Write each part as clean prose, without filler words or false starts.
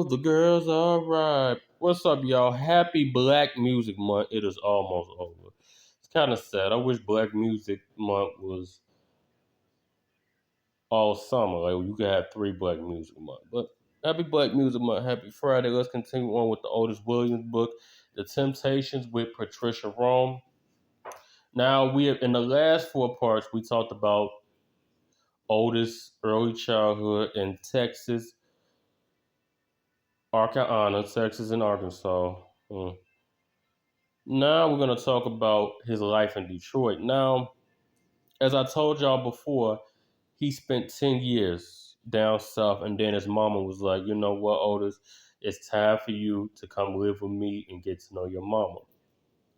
the girls are right. What's up, y'all? Happy Black Music Month. It is almost over. It's kind of sad. I wish Black Music Month was all summer. Like you could have 3 Black Music Month. But happy Black Music Month. Happy Friday. Let's continue on with the Otis Williams book, The Temptations with Patricia Rome. Now we have in the last 4 parts we talked about Otis' early childhood in Texas and Arkansas. Now we're going to talk about his life in Detroit. Now, as I told y'all before, he spent 10 years down south, and then his mama was like, you know what, Otis, it's time for you to come live with me and get to know your mama.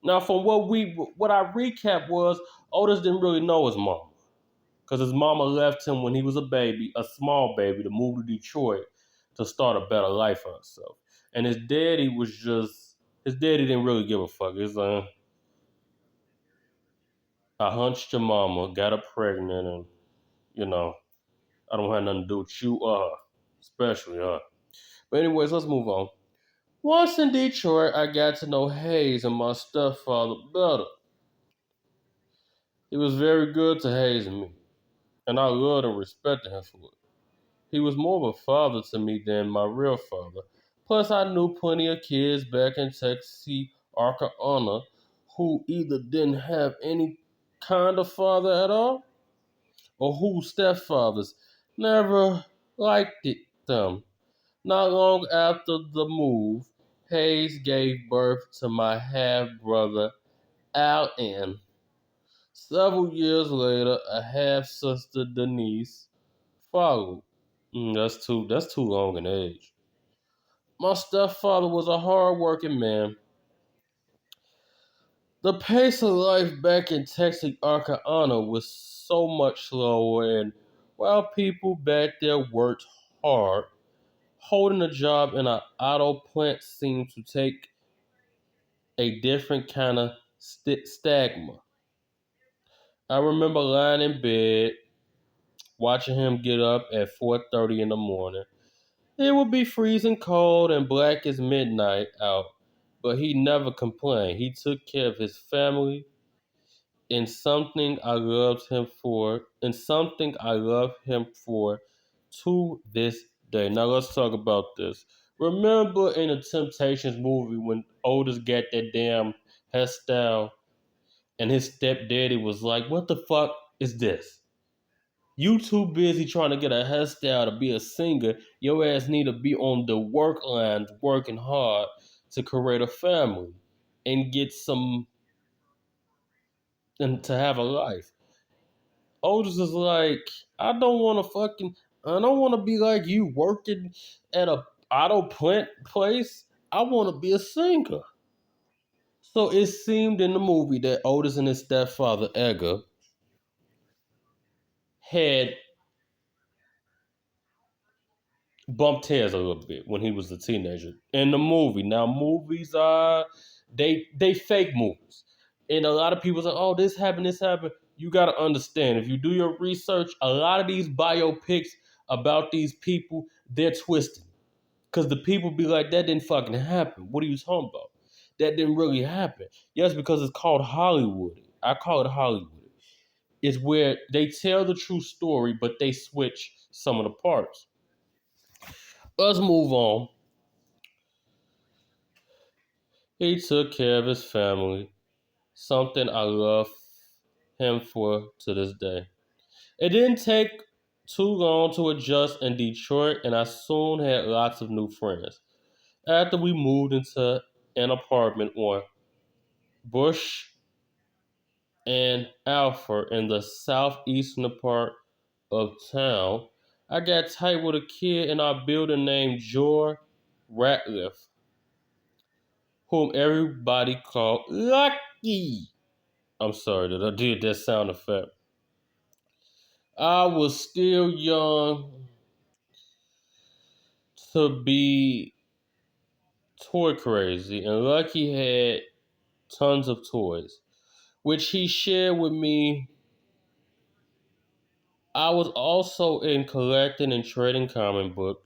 Now, from what I recap was, Otis didn't really know his mama because his mama left him when he was a baby, a small baby, to move to Detroit to start a better life for himself. And his daddy didn't really give a fuck. He's like, I hunched your mama, got her pregnant, and you know, I don't have nothing to do with you or her, especially her. But anyways, let's move on. Once in Detroit, I got to know Hayes and my stepfather better. He was very good to Hayes and me, and I loved and respected him for it. He was more of a father to me than my real father. Plus, I knew plenty of kids back in Arkansas, who either didn't have any kind of father at all, or whose stepfathers never them. Not long after the move, Hayes gave birth to my half brother, Alan. Several years later, a half sister, Denise, followed. That's too long an age. My stepfather was a hard-working man. The pace of life back in Texas, Arkansas was so much slower, and while people back there worked hard, holding a job in an auto plant seemed to take a different kind of stigma. I remember lying in bed, watching him get up at 4:30 in the morning. It would be freezing cold and black as midnight out, but he never complained. He took care of his family and something I love him for to this day. Now let's talk about this. Remember in the Temptations movie when Otis got that damn hairstyle and his stepdaddy was like, what the fuck is this? You too busy trying to get a hairstyle to be a singer. Your ass need to be on the work lines working hard to create a family and get some and to have a life. Otis is like, I don't want to be like you working at a auto plant place. I want to be a singer. So it seemed in the movie that Otis and his stepfather Edgar had bumped heads a little bit when he was a teenager in the movie. Now movies are they fake movies, and a lot of people say, "Oh, this happened." You got to understand if you do your research. A lot of these biopics about these people, they're twisted because the people be like, "That didn't fucking happen." What are you talking about? That didn't really happen. Yes, because it's called Hollywood. I call it Hollywood. It's where they tell the true story, but they switch some of the parts. Let's move on. He took care of his family, something I love him for to this day. It didn't take too long to adjust in Detroit, and I soon had lots of new friends. After we moved into an apartment on Bush and Alfred in the southeastern part of town, I got tight with a kid in our building named George Ratliff, whom everybody called Lucky. I'm sorry that I did that sound effect. I was still young to be toy crazy, and Lucky had tons of toys, which he shared with me. I was also in collecting and trading comic books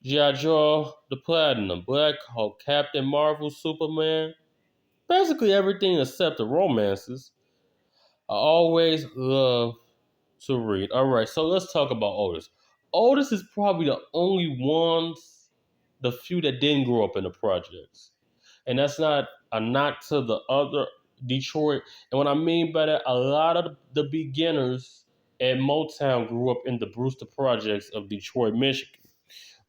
G.I. Joe, the Platinum, Black Hulk, Captain Marvel, Superman. Basically everything except the romances. I always love to read. All right, so let's talk about Otis. Otis is probably the only ones, the few that didn't grow up in the projects. And that's not a knock to the other Detroit. And what I mean by that, a lot of the beginners at Motown grew up in the Brewster projects of Detroit, Michigan.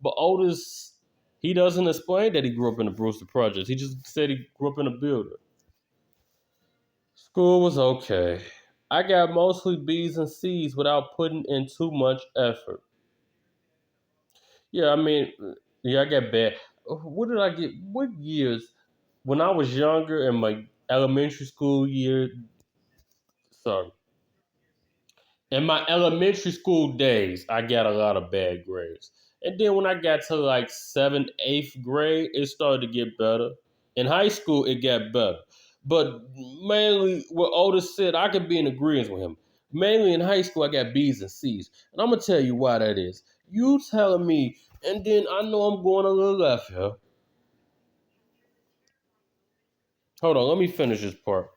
But Otis, he doesn't explain that he grew up in the Brewster projects. He just said he grew up in a building. School was okay. I got mostly B's and C's without putting in too much effort. Yeah, I mean, yeah, I got bad. What did I get? What years? When I was younger in my elementary school year, sorry, in my elementary school days, I got a lot of bad grades. And then when I got to like seventh, eighth grade, it started to get better. In high school, it got better. But mainly, what Otis said, I could be in agreement with him. Mainly in high school, I got B's and C's. And I'm going to tell you why that is. You telling me, and then I know I'm going a little left here. Hold on, let me finish this part.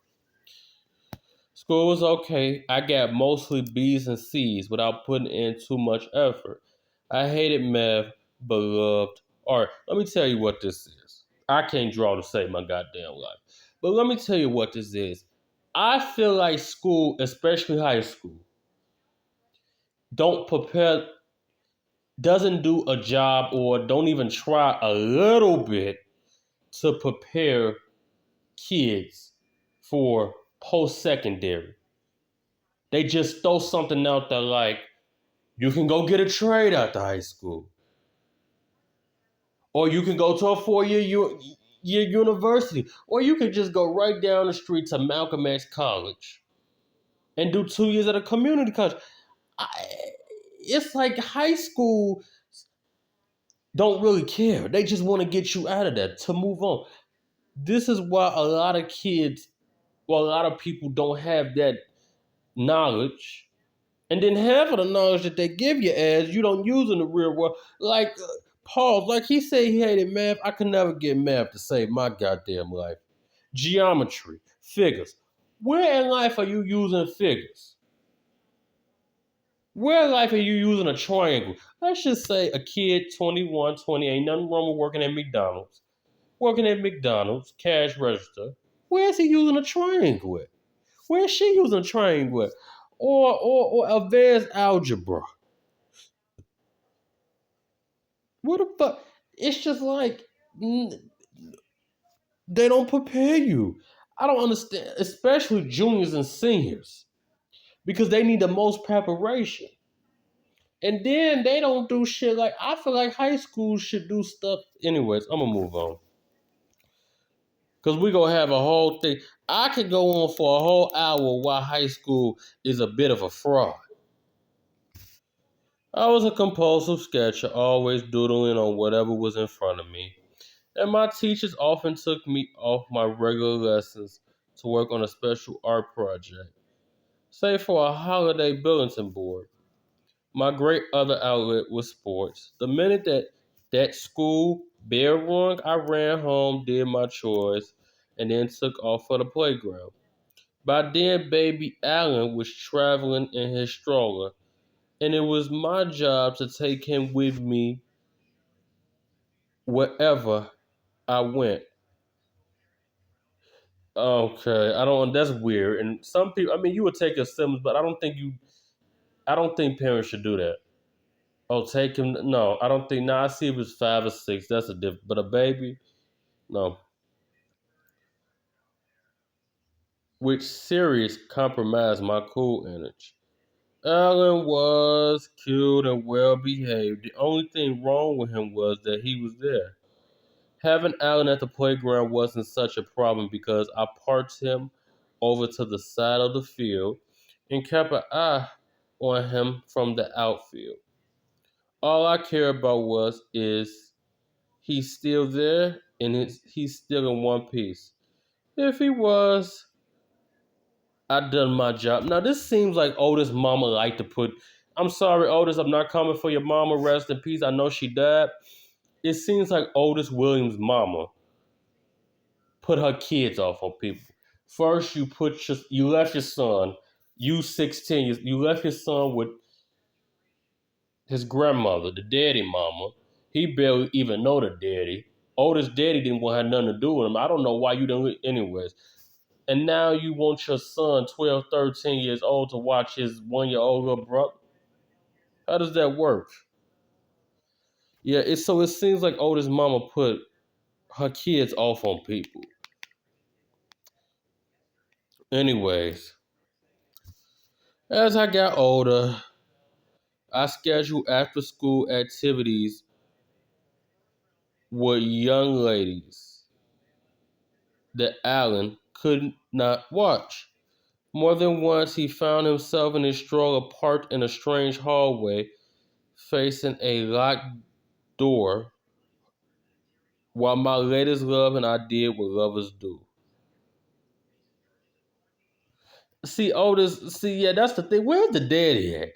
School was okay. I got mostly B's and C's without putting in too much effort. I hated math, but loved art. Let me tell you what this is. I can't draw to save my goddamn life. But let me tell you what this is. I feel like school, especially high school, don't prepare, doesn't do a job or don't even try a little bit to prepare kids for post secondary. They just throw something out there like, you can go get a trade after high school. Or you can go to a four-year university. Or you can just go right down the street to Malcolm X College and do 2 years at a community college. I, it's like high school don't really care. They just want to get you out of that to move on. This is why a lot of kids, well, a lot of people don't have that knowledge. And then half of the knowledge that they give you as you don't use in the real world. Like Paul, like he said he hated math. I could never get math to save my goddamn life. Geometry, figures. Where in life are you using figures? Where in life are you using a triangle? Let's just say a kid, 21, 20, ain't nothing wrong with working at McDonald's. Working at McDonald's, cash register. Where is he using a triangle at? Where is she using a triangle at? Or advanced algebra. What the fuck? It's just like they don't prepare you. I don't understand, especially juniors and seniors, because they need the most preparation. And then they don't do shit like I feel like high school should do stuff. Anyways, I'm gonna move on. Cause we gonna have a whole thing. I could go on for a whole hour why high school is a bit of a fraud. I was a compulsive sketcher, always doodling on whatever was in front of me. And my teachers often took me off my regular lessons to work on a special art project, say for a holiday bulletin board. My great other outlet was sports. The minute that school bell rung, I ran home, did my chores, and then took off for the playground. By then, baby Allen was traveling in his stroller, and it was my job to take him with me wherever I went. Okay, I don't. That's weird. And some people, I mean, you would take your siblings, but I don't think you. I don't think parents should do that. Oh, take him. No, I don't think. Nah, I see if it's 5 or 6. That's a different. But a baby, no. Which serious compromised my cool image. Alan was cute and well behaved. The only thing wrong with him was that he was there. Having Alan at the playground wasn't such a problem because I parked him over to the side of the field and kept an eye on him from the outfield. All I care about was is he's still there and he's still in one piece. If he was, I done my job. Now this seems like Otis' mama like to put. I'm sorry, Otis. I'm not coming for your mama. Rest in peace. I know she died. It seems like Otis Williams' mama put her kids off on people. First, you left your son. You 16. You left your son with his grandmother, the daddy mama. He barely even know the daddy. Otis' daddy didn't want to have nothing to do with him. I don't know why you don't. Anyways, and now you want your son, 12, 13 years old, to watch his 1 year old little brother. How does that work? Yeah, it seems like Otis' mama put her kids off on people. Anyways, as I got older, I scheduled after school activities with young ladies that Alan could not watch. More than once, he found himself in his stroller parked in a strange hallway facing a locked door while my latest love and I did what lovers do. Yeah, that's the thing. Where's the daddy at?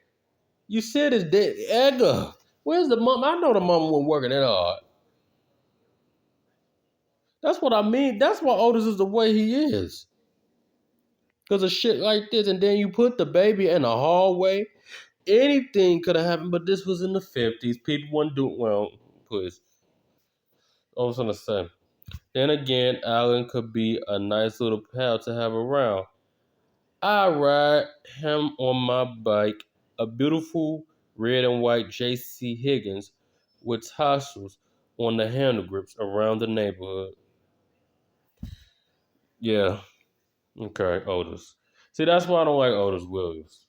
You said his dad, Edgar. Where's the mom? I know the mama wasn't working that hard. That's what I mean. That's why Otis is the way he is. Because of shit like this. And then you put the baby in a hallway. Anything could have happened, but this was in the 50s. People wouldn't do well, please. I was gonna say. Then again, Alan could be a nice little pal to have around. I ride him on my bike, a beautiful red and white JC Higgins with tassels on the handle grips around the neighborhood. Yeah, okay, Otis. See, that's why I don't like Otis Williams.